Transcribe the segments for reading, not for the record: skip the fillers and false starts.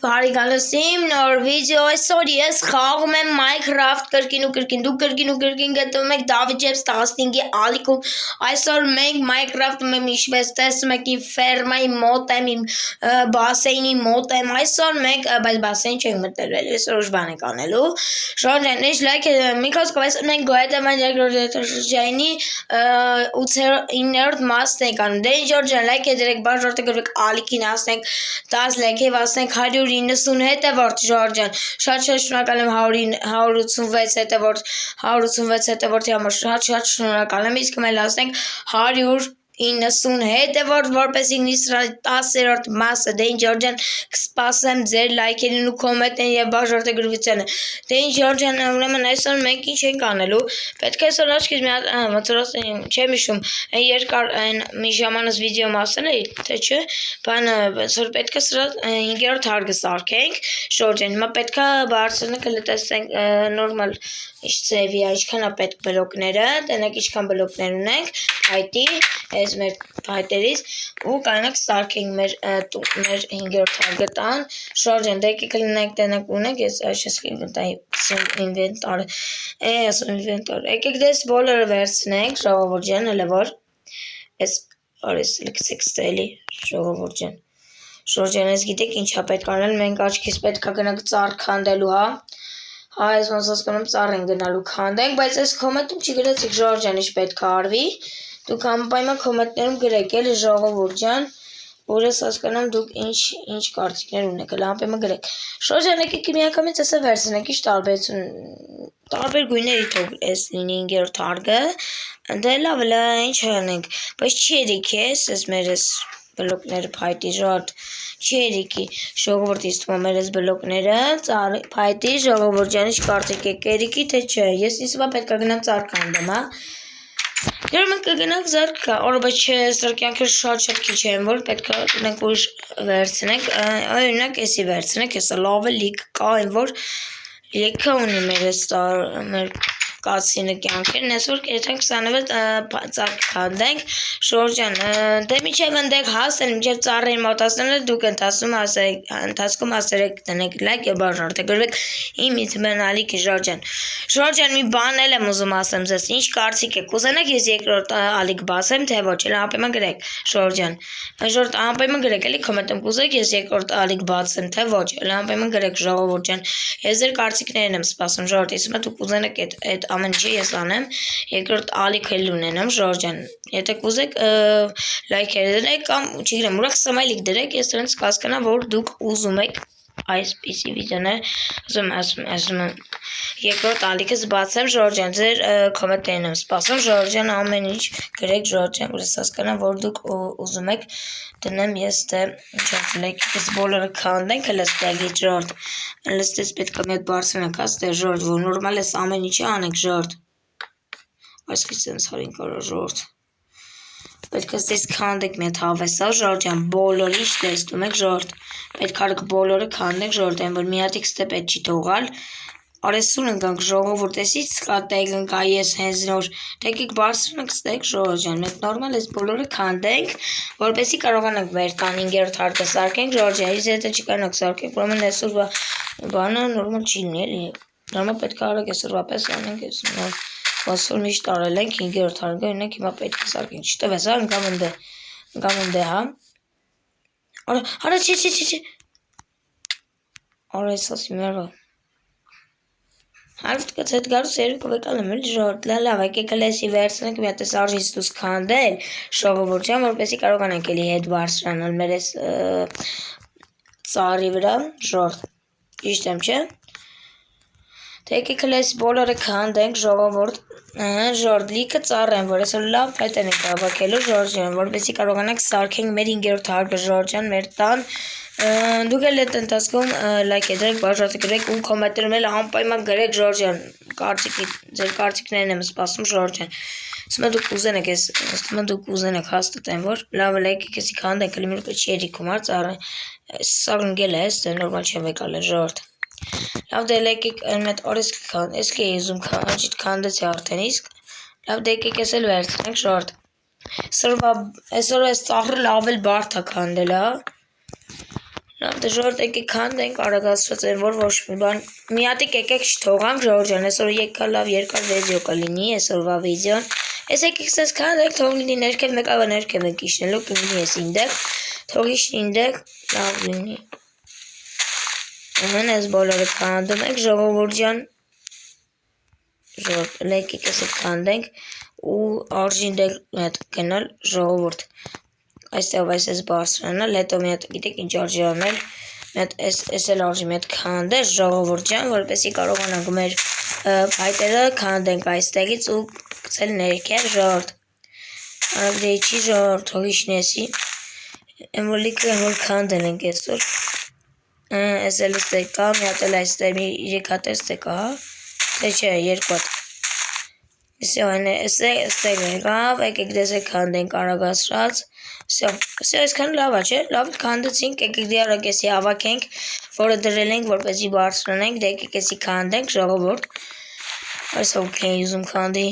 Բարեկալոսիմ նոր վիդեո այսօր ես խաղում եմ Minecraft կրկին ու կրկին դուք կրկին ու կրկին գտնվում եք David James 15-ի ալիքում այսօր մենք Minecraft-ում եմ ինչպես տեսնում եք իմ ֆերմայի մոտ եմ իմ բասեյնի մոտ եմ այսօր մենք բայց բասեյն չենք մտնել այսօր ուժ բան ենք անելու շնորհակալ եք լայք մի խոսքով այսօր մենք գոյատևան երկրորդ շրջանի 9-րդ մասն ենք անում դե Ջորջան լայք դրեք բաժորտը գրեք ալիքին ասենք 10 լայք եւ ասենք 190 հետևորդ Ջորջան շատ շնորհակալ եմ 186 հետևորդի համար շատ շնորհակալ եմ իսկ մենք ասենք 190 հետևորդ որպեսզի նիսրալի 10-րդ մասը դեն Ջորջան կսպասեմ ձեր լայքերին ու կոմենտներին եւ բաժորտը գրվությանը դեն Ջորջան ուրեմն այսօր մենք ինչ ենք անելու պետք է այսօր աչքից մի հատ մտորոս չեմ հիշում երկար այն մի ժամանակ վիդեո մասն է թե չէ բանը այսօր պետք է սրա 5-րդ հարգը սարքենք Ջորջան հիմա պետք է բարձրացնենք հələ տեսենք նորմալ ինչ ծեվի ինչքան է պետք բլոկները տենեք ինչքան բլոկներ ունենք փայտի այս մեր փայտերից ու կանանք սարքենք մեր 5-րդ հարգը տան Ջորջան դե եկեք լինենք տենեք ունենք ես այս ինվենտար ինվենտար եկեք դες բոլորը վերցնենք ժողովուրդ ջան հələ որ այս արես լքեցեք ստելի ժողովուրդ ջան Ջորջան ես գիտեք ինչա պետք անել մենք աչքից պետք է գնանք ծառ քանդելու հա այս ոնց ասկանում ծառ են գնալու քանդենք բայց այս կոմենտում չգրեցիք Ջորջան ինչ պետք է արվի դուք անպայման կոմենտներում գրեք էլի ժողովուրդ ջան որ ես հասկանամ դուք ինչ կարծիքներ ունեք հələ անպայման գրեք Ջորջան եկեք միանգամից էսը վերցնենք ինչ տարբերություն տարբեր գույների թող էս լինի 5-րդ հարգը դե լավ է ինչ անենք բայց չերիք էս մեր էս բլոկները փայտի ժորդ չերիքի ժողովրդից թվում մեր էս բլոկները փայտի ժողովուրդ ջան ինչ կարծիք եք երիքի թե չէ ես իսկա պետք է գնամ ծառ քանդեմ հա Դեռ մենք կգնանք զարգա, օրբա չէ, սրկյանքը շատ քիչ են, որ պետք է մենք ուրիշ վերցնենք, օրինակ էսի վերցնենք, հեսա լավ է լիք կա, այն որ լիքը ունի մեր կացինը կյանքերն, այսօր կերթենք 26 ծառ քանդենք, Ջորջան, դե միջև ընդեք հասել, միջև ծառին մոտացնել դուք ընթացքում ասերեք տնեք լայք եւ բաժանորդը գրվեք իմից մնալիք Ջորջան, մի բան էլ եմ ուզում ասեմ ձեզ, ինչ կարծիք եք, կուզենաք ես երկրորդ ալիք բացեմ, թե ոչ, էլ անպայման գրեք, Ջորջան, անպայման գրեք, էլի կոմենտում կուզեք ես երկրորդ ալիք բացեմ, թե ոչ, էլ անպայման գրեք Ժողովուրդ ջան, ես ձեր կարծիքներն եմ սպասում, Ժողովուրդ, իսկ դուք կուզենաք այդ ամեն ինչը ես անեմ, երկրորդ ալիք էլ ունենամ, Ջորջան, եթե կուզեք լայքեր դրեք կամ չգիտեմ, ուրախ սմայլիկ դրեք, ես դրանց կհասկանամ, որ դուք ուզում եք այսպիսի վիդեոներ, ասում եմ, երկրորդ ալիքս բացեմ, Ջորջան, ձեր կոմենտներն եմ սպասում, Ջորջան, ամեն ինչ գրեք, Ջորջան, որ ես հասկանամ, որ դուք ուզում եք դնեմ ես թե լայքից բոլորը քանդենք, հələ ստեղի Ջորդ, հələ ստես պետք է մի հատ բարձրանանք, աստեղ Ջորդ, որ նորմալ ես ամեն ինչի անենք, Ջորդ, այսքից sense հարին կարա Ջորդ, պետք է ստես քանդենք մի հատ հավեսա, Ջորջան, բոլորը ինչ տեսնում եք, Ջորդ, պետք արեք բոլորը քանդենք, Ջորդ, այն որ մի հատիկ ստե պետք չի թողալ, արեսուն ընկանք ժողովուրդ, էսից սկատեք ընկա ես հենց նոր, տեկիք բարձրանանք ստեք Ջորջան, մենք նորմալ ես բոլորը քանդենք, որպեսի կարողանանք մեր տան 5-րդ հարկը սարքենք Ջորջան, ես հետը չկանանք սարքենք, ուրեմն այսօրվա բանը նորմալ չի լինի, նորմալ պետք է արեք այսօրվա պես անենք, ոնց որ միշտ արել ենք 5-րդ հարկը, ունենք հիմա պետք է սարքենք, չտվես հա, ընկամ ընդե հա, արա չի, արա ես ասի մերը Հարվտկաց հետ գարուս երկու վեկալ եմ էլ Ջորդ, լավ, եկեք լեսի վերցնենք մի հատ ես արժից դուս քանդել, Ժողովուրդ ջան, որպեսի կարողանանք էլի հետ բարձրանալ մեր ես ծառի վրա, Ջորդ, ճիշտ եմ, չէ? Թե եկեք լեսի բոլորը քանդենք, Ժողովուրդ, Ջորդ, լիքը ծառ են, որ այսօր լավ փայտեն ենք հավաքելու, Ջորդ ջան, որպեսի կարողանանք սարքենք մեր 5-րդ հարկը, Ջորդ ջան, մեր տան Դուք էլ այդ ընթացքում լայք դրեք, բաժանորդը գրեք ու կոմենտներում էլ անպայման գրեք Ջորջան, ձեր կարծիքներն եմ սպասում Ջորջան, ասում դուք կուզենեք, ասում դուք կուզենեք հաստատ եմ, որ լավ լայք եկեսի քանդենք, լի միրուկ չի երիքում հա ծառը, սա ընկել է, դե նորմալ չեմ եկալ է Ջորդ, լավ դե լայք եք այդ օրես քան, ես կեի ուզում քանջիտ քանդեցի արդեն իսկ, լավ դե եկեք ես էլ վերցնենք Ջորդ, այսօր այս ծառը լավ էլ բարդ է քանդել հա Լավ դժվար եկեք քանդենք արագացրած են որ ոչ մի բան մի հատիկ եկեք չթողանք Ժորժ ջան այսօր եկա լավ երկար վիդեո կլինի այսօրվա վիդեոն այս եկեք ցես քանդենք թող լինի ներքև մեկը ներքև եք իջնելու կլինի այս ինդեկ թող իջնի ինդեկ լավ լինի Ահա այս բոլորը քանդում եք ժողովուրդ ջան Ժորժ եկեք էս քանդենք ու արժին դել հետ գնալ ժողովուրդ Այստեղ այս բարձրանալ, հետո մի հատ գիտեք ինչ արժի անել, մի հատ էս էլ արժի մի հատ քանդել ժողովուրդ ջան, որպեսզի կարողանանք մեր փայտերը քանդենք այստեղից ու գցել ներքև ժողովուրդ։ Արագ դե չի ժողովուրդ, թող իջնեսի։ Էմոլիկը որ քանդել ենք այսօր։ Էս էլ ստեղ կա, մի հատ էլ այստեղ մի 3 հատ ստեղ կա, հա։ Թե չէ, 2 հատ։ Всё, այստեղ եկավ, եկեք դեսեք քանդենք արագացրած։ Всё, այսքան լավ է, չէ՞։ Լավ քանդեցինք, եկեք դե արագ էսի հավաքենք, որը դրել ենք, որպեսզի բարձրանենք, դե եկեք էսի քանդենք, ժողովուրդ։ Այս ովքեր են ուզում քանդի։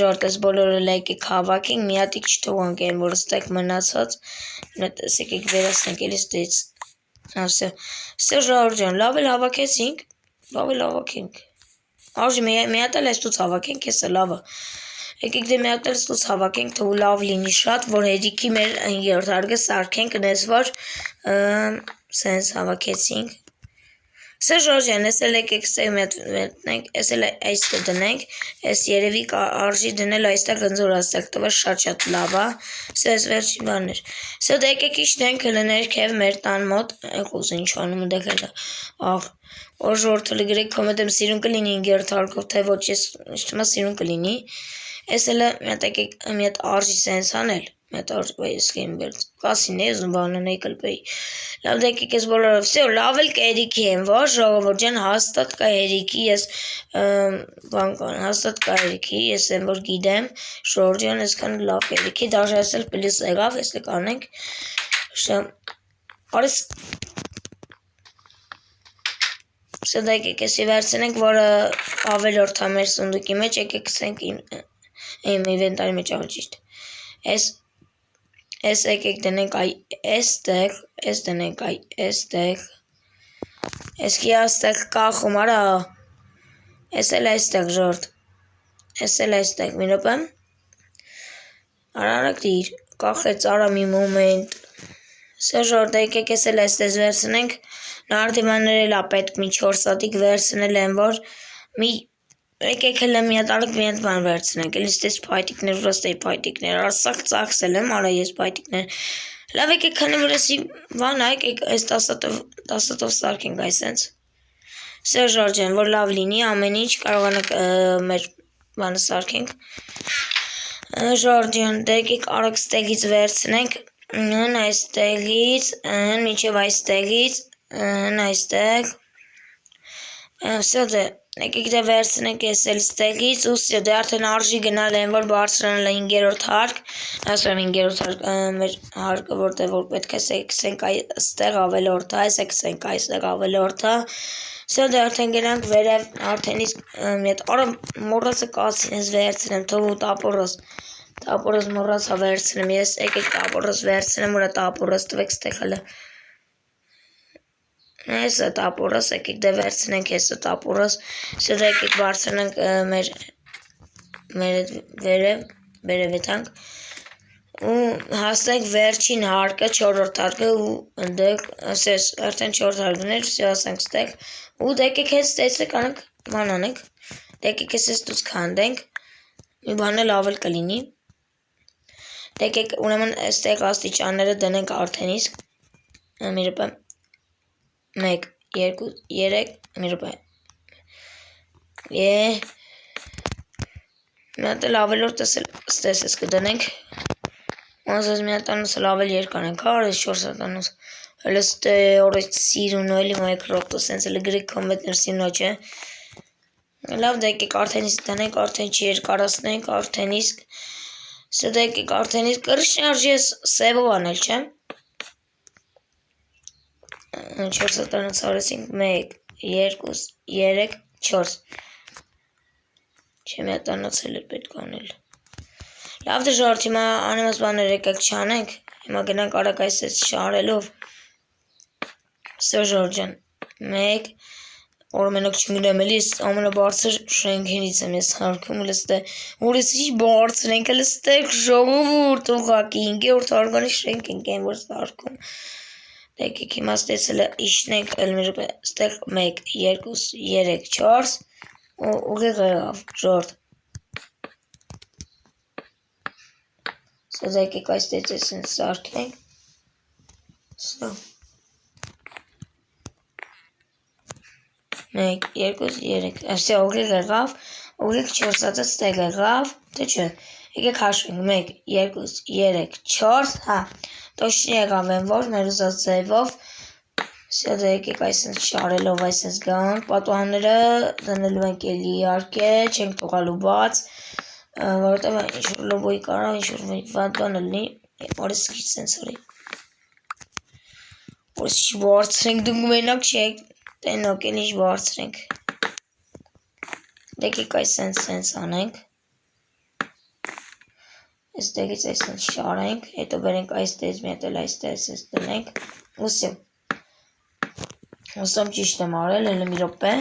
Ժողովուրդ, այս բոլորը եկեք հավաքենք, մի հատիկ չթողանք այն, որ ստեղ մնացած։ Եկեք վերացնենք էլի ստից։ Всё, ժողովուրդ ջան, լավ էլ հավաքեցինք, լավ էլ հավաքենք։ Արժի մի հատ էլ էստուց հավաքենք, էսը լավը։ Եկեք դե մի հատ էլ էստուց հավաքենք, թող լավ լինի շատ, որ հերիքի մեր 5-րդ հարկը սարքենք, դες որ սենց հավաքեցինք։ Սա Ժորժյան, էս էլ եկեք ստեղ մտնենք, էս էլ այստեղ դնենք, էս երևի արժի դնել այստեղ ընձորաստեղ տվար շատ լավ է, սա էս վերջին բանն էր։ Սա դե եկեք իջնենք հլը ներքև մեր տան մոտ, եղուզ ինչ անում դեք հլը, աղ, որ ժորդ հլը գրեք կոմետ եմ սիրուն կլինի 5-րդ հարկով, թե ոչ ես շտմա սիրուն կլինի, էս հլը մի հատ արժի սենց անել, մի հատ արժի, բայ ես կեմ վերդ, կասին ես ու բանն էի կլպեի, լավ դեկեք ես բոլորով, սյո, լավ էլ կերիքի եմ, որ ժողովուրդ ջան հաստատ կա երիքի, ես բան կան, հաստատ կա երիքի, ես եմ որ գիտեմ, ժողովուրդ ջան եսքան լավ կերիքի, դաժ ես էլ պլիս եղավ, ես լեք անենք, արես, սա դա եկեք եսի վերցնենք, որը ավելորդ է մեր սունդուկի մեջ, եկեք կսենք իմ իվենտարի մեջ ավճիշտ, Էս եկեք դնենք այ էստեղ, էս դնենք այ էստեղ, էս կի աստեղ կա խումարա, էս էլ այստեղ ժորդ, էս էլ այստեղ, մի ռոպեմ, արարակ դիր, կախեց արա մի մոմենտ, սա ժորդ եկեք էս էլ այստեղ վերցնենք, նարդիմաններ էլ ապետք մի 4 սատիկ վերցնել են, որ մի Եկեք հլը մի հատ արագ մի հատ բան վերցնենք, էլի ստես փայտիկներ, ուրա ստեի փայտիկներ, արսակ ծախսել եմ, արա ես փայտիկներ, լավ եկեք քանի որ էսի բան եկեք այս 10-ով սարքենք այսենց, սա ժորջան, որ լավ լինի, ամեն ինչ կարողանանք մեր բանը սարքենք, ժորջան, դե եկեք արագ ստեղից վերցնենք, այստեղից, մինչև այստեղից, այստեղ, սա դե Եկեք դե վերցնենք ես էլ ստեղից ու սյո դե արդեն արժի գնալ են որ բարձրանալ է 5-րդ հարկ, ասում 5-րդ հարկ մեր հարկը որտեղ որ պետք է սենք այստեղ ավելորդ է, այս եկսենք այստեղ ավելորդ է, սյո դե արդեն գնանք վերև արդեն իսկ մի հատ արա մոռացը կացին ես վերցնեմ թող ու տապորոս մոռացա վերցնեմ ես եկեք տապորոս վերցնեմ ուրա տապորոս տվեք ստեղ հլը Էսը տապորոս, եկեք դե վերցնենք էսը տապորոս, սա դա եկեք բարձրանանք մեր վերև եթանք ու հասնենք վերջին հարկը, 4-րդ հարկը ու ընդեղ, ասես, արդեն 4 հարկներ, սա ասենք ստեղ ու դե եկեք հենց տեսեք անենք, ման անենք, դե եկեք ես դուց քանդենք, մի բան էլ ավել կլինի, դե եկեք ուրեմն ստեղ աստիճանները դնենք արդեն իսկ, մի ռպեմ, 1, 2, 3, մի ռոպե, մի հատ էլ ավելորդ ստես ես կդնենք, ասես մի հատ անուս էլ ավել երկան ենք, արես 4 հատ անուս, հել ստե օրեջ սիրուն էլի մայքրոպտո սենց էլ գրիք կոմետներ սիրունա չէ, լավ դա եկեք արդեն իսկ դնենք, արդեն չի երկարացնենք, արդեն իսկ, սա դա եկեք արդեն իսկ կրիշն արժի ես սևով անել չեմ, 4 հատանոց արեցինք 1, 2, 3, 4 Չեմ հատանոց էլ պետք անել Լավ դժարդ հիմա անիմաս բաներ եկեք չանենք Հիմա գնանք արագ այսպես շարելով։ Սերժոր ջան, 1 Օրմենակ չգնամ էլի ամենաբարձր շենքինից եմ ես հարկում լստե որից ի բարձր ենք լստե ժողովուրդ ուղակի 5-րդ հարգանի շենք ենք այն որ հարկում եկեք հիմա ստեցել իշնենք ելմեր ստեղ 1 2 3 4 ուղիղ եղավ ժորդ սա եկեք այս ստեցեցին սարքենք սա 1 2 3 Այսա ուղիղ եղավ ուղիղ 4-ածը ստեղ եղավ թե չէ եկեք հաշվենք 1 2 3 4 հա точно եղավ են որ մեր ուզած ձևով սա եկեք այսպես շարելով այսպես գան պատուհանները դնելու ենք էլի իհարկե չենք թողալու բաց որովհետև ինչ-որ լոբոյի կարող ինչ-որ վատ բան լինի որից քիչ sense sorry որից բարձրենք դու մենակ չեք Տենոք էլ ինչ բարձրենք Դեկեք այս սենց անենք Այստեղից այսպես շարենք Հետո բերենք այստեղից մի հատ էլ այստեղից դնենք Ուսիմ Ուսում ճիշտ եմ արել էլ մի րոպե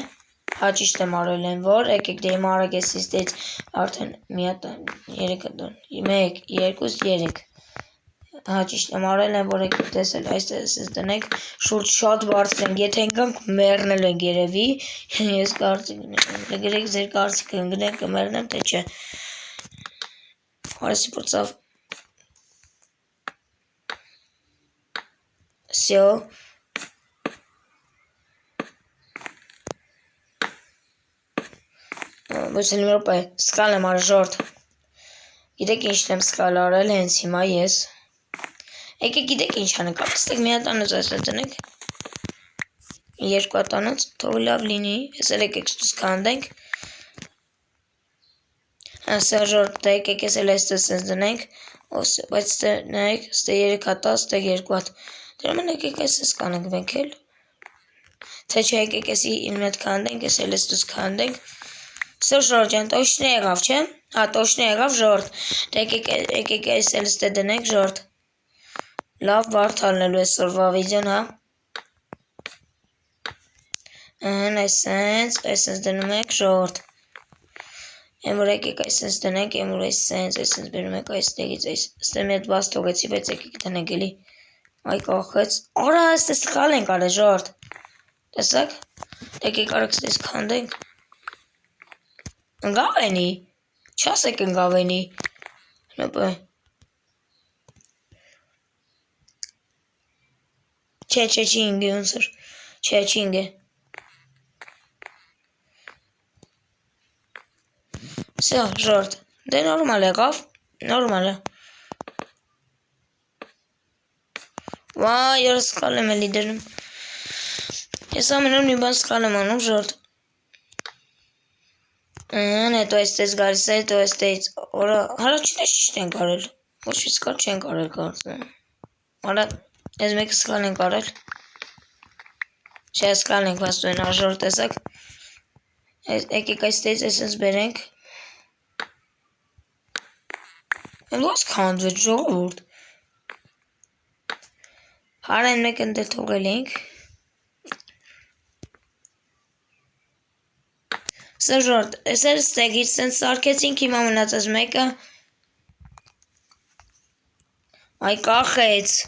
Հա ճիշտ եմ արել են որ եկեք դե հիմա արագ ես իստից արդեն մի հատ 3 դոն 1 2 3 Հա ճիշտ եմ արել են որ եկեք տեսել այստեղից դնենք շուրջ շատ բարձր ենք եթե ընկանք մեռնել ենք երևի ես կարծիք գրեք ձեր կարծիքը ընկնենք կմեռնեմ թե չէ Հարսի պրծավ Всё Ոչ էլ մի րոպե սկալ եմ արել ժորդ Գիտեք ինչն եմ սկալ արել հենց հիմա ես Եկեք գիտեք ինչ անենք ապստեք մի հատ անոց այսպես դնենք Երկու հատ անոց թող լավ լինի ես էլ եկեք ստուս կանդենք Ասա ժորդ եկեք ես էլ այսպես դնենք բայց նայեք ստե 3 հատ ստե 2 հատ դրաման եկեք այսպես կանենք մենք էլ թե չէ եկեք ես իմ հետ կանդենք ես էլ ստուս կանդենք Սա ժորդ ջան точно եղավ չէ Հա точно եղավ ժորդ եկեք ես էլ ստե դնենք ժորդ Լավ բարդ ալնելու այսօրվա վիդեոն, հա։ Այսենց դնում եք ժողովուրդ։ Եմ որ եկեք այսենց դնենք, եմ որ այսենց բերում եք այստեղից, այստեղ մի հատ բաց թողեցի, բայց եկեք դնենք էլի։ Այ կախեց։ Արա, այստեղ սխալ ենք արել ժողովուրդ։ Տեսակ։ Եկեք արագ այստեղ քանդենք։ Ընկավենի։ Չասեք ընկավենի։ Նոպե։ Չէ, չի ինգի ոնց էր։ Չէ, չի ինգի։ Всё, ժորդ։ Դե նորմալ եղավ, նորմալ է։ Վայ, ես սխալ եմ էլի դնում։ Ես ամենով մի բան սխալ եմ անում, ժորդ։ Հետո այստեղ գալիս է, հետո այստեղից օրա, հարաճինը ճիշտ ենք արել։ Ոչ մի սխալ չենք արել կարծում։ Արա Ես մեկը սխալ ենք արել Չէ սխալ ենք վաստու են աժոր տեսակ Եկեք այստեղից այսպես բերենք Եմ ոնց քանդվեց ժողովուրդ Հարեն մեկ ընդել թողել ենք Սա ժորդ Ես էլ ստեղից սենց սարքեցինք հիմա մնացած մեկը Այ կախեց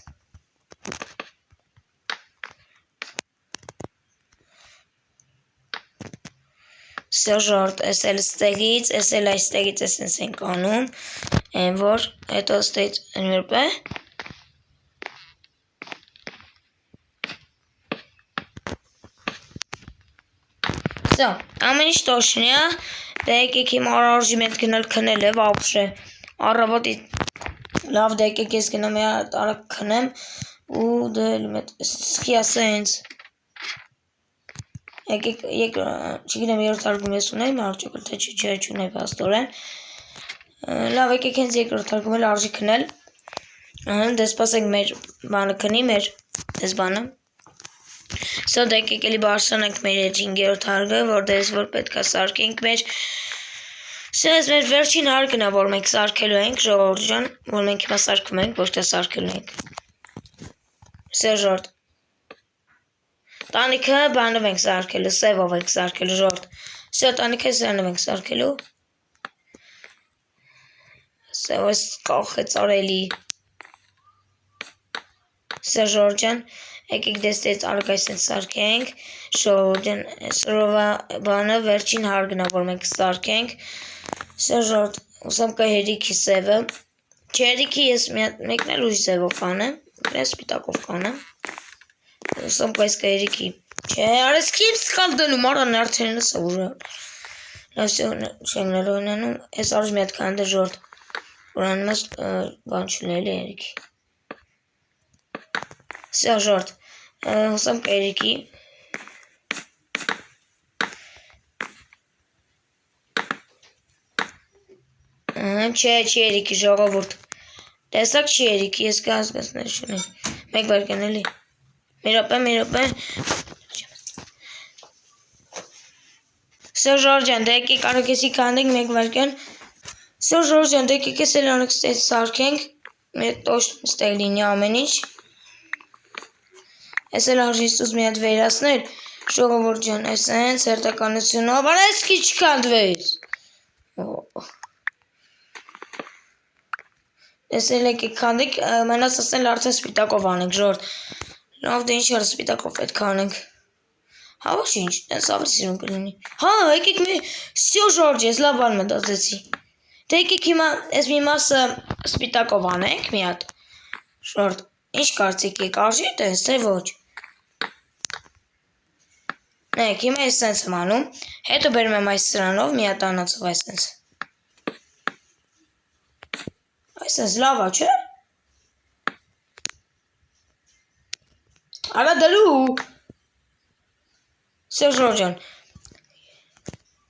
Всё ժորդ, ես էլ ստեղից, ես էլ այստեղից ես ենք անում, են որ, հետո ստեղից ընվերպ է, Всё, ամեն ինչ точно է, դե եկեք հիմա արարժի մետ գնալ քնել է, վապշե, առավոտի, լավ դե եկեք ես գնամ է արագ քնեմ, ու դե մետ, սկի ասա հենց, Եկեք, չգիտեմ երրորդ հարգում ես ունեմ, արջոկել թե չէ չունեմ պաստորեն, լավ եկեք հենց երկրորդ հարգում էլ արժի քնել, դե սպասենք մեր բանը քնի, մեր դες բանը, Սա դե եկեք էլի բարսանանք մեր 5-րդ հարգը, որ դες որ պետք է սարքենք մեր Սենց մեր վերջին հարկն է, որ մենք սարքելու ենք, ժողովուրդ ջան, որ մենք հիմա սարքում ենք, ոչ թե սարքելու ենք։ Սերժորդ։ Տանիքը բանով ենք սարքելու, սևով ենք սարքելու, ժողովուրդ։ Սա տանիքը սրանով ենք սարքելու։ Սևով կախեց արելի։ Սերժորդ ջան, եկեք դեստից արգայս ենք սարքենք, ժողովուրդ ջան, սրովա բանը վերջին հարկն է, որ մենք սարքենք։ Սերժորդ, ուսամ կա հերիքի սևը, չէ հերիքի ես մեկն էլ ուժ սևով կանեմ, ես սպիտակով կանեմ, ուսամ կա ես կա հերիքի, չէ, արես կիմ սկալ դնում, արան արդենս ուժը, չենք նրոյնանում, ես արժ մի հատ կան դժորդ, որ անում ես բան չունելի հերիքի, Սերժորդ, ուսամ կա հերիքի, Չէ երիքի ժողովուրդ, տեսակ չի երիքի, ես կհասկացնել չունեմ, մեկ վարկեն էլի, մի րոպե, Սերժորդ ջան, դե եկեք արագեսի քանդենք մեկ վարկեն, Սերժորդ ջան, դե եկեք ես էլ անեք ստեղ սարքենք, մեր տոշ ստեղ լինի ամեն ինչ, ես էլ արժիս ուզ մի հատ վերացնել, ժողովուրդ ջան, ես են սերտականությունով, արես քիչ քանդվեց, Ես էլ եկեք քանդենք, մենաց ասել արդեն սպիտակով անենք, ժողովուրդ, լավ դե ինչ արը սպիտակով պետք անենք, հա ոչ ինչ, ես ավելի սիրուն կլինի, հա եկեք մի, սյո ժողովուրդ ես լավ բան մտածեցի, դե եկեք հիմա ես մի մասը սպիտակով անենք մի հատ, ժողովուրդ, ինչ կարծիք եք, արժի տենց, թե ոչ, նայեք հիմա ես սենց եմ անում, հետո բերում եմ այս սրանով մի հատ անացով այս սենց, Այսպես լավա, չէ։ Արա դրու։ Սերժորդ ջան։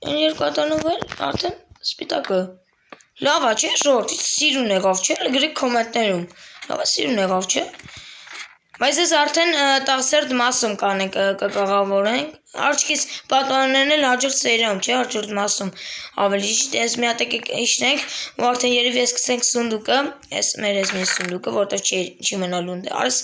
Այն երկու հատանով էլ արդեն սպիտակը։ Լավա, չէ, ժողովուրդ, սիրուն եղավ, չէ, գրեք կոմենտներում։ Լավա սիրուն եղավ, չէ։ Բայց ես արդեն 10 մասում կանենք կկաղավորենք։ Արջկից պատաններն էլ հաջորդ սերիայում, չէ, հաջորդ մասում ավելի ճիշտ, ես մի հատ եկեք իշնենք, ու արդեն երևի ես կցենք սունդուկը, ես մեր ես մի սունդուկը, որտեղ չի մնալու ունդ է, արես,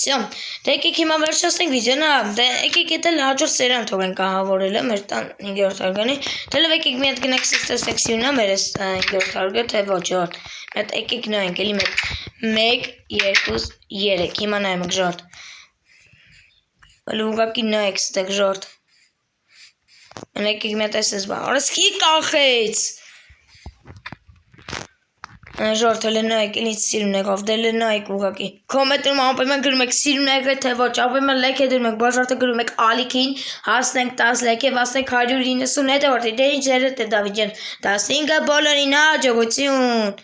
սյամ, դե եկեք հիմա վերջացնենք վիդեոն, դե եկեք ետ էլ հաջորդ սերիայում թողենք կահավորելը, մեր տան 5-րդ հարգանի, դելով եկեք մի հատ գնեք տեսնենք սյունա, մեր ես 5-րդ հարգը, թե ոչ, ժողովուրդ, մետ եկեք նայենք, էլի մետ 1, 2, 3, հիմա նայում եք ժողովուրդ, ուղղակի նայեք ստեղ ժողովուրդ, եկեք մի հատ այսպես բան, արես քի կախեց, ժողովուրդ, հələ նայեք, ինձ սիրուն եղավ, դե նայեք ուղղակի, կոմենտներում անպայման գրում եք սիրուն եղել թե ոչ, անպայման լայք է դնում եք, բաժարտը գրում եք ալիքին, հասնենք 10 լայք եւ հասնենք 190 հետևորդ, դե ինչ ձերդ է Դավիթ ջան, 15 բոլորին հաջողություն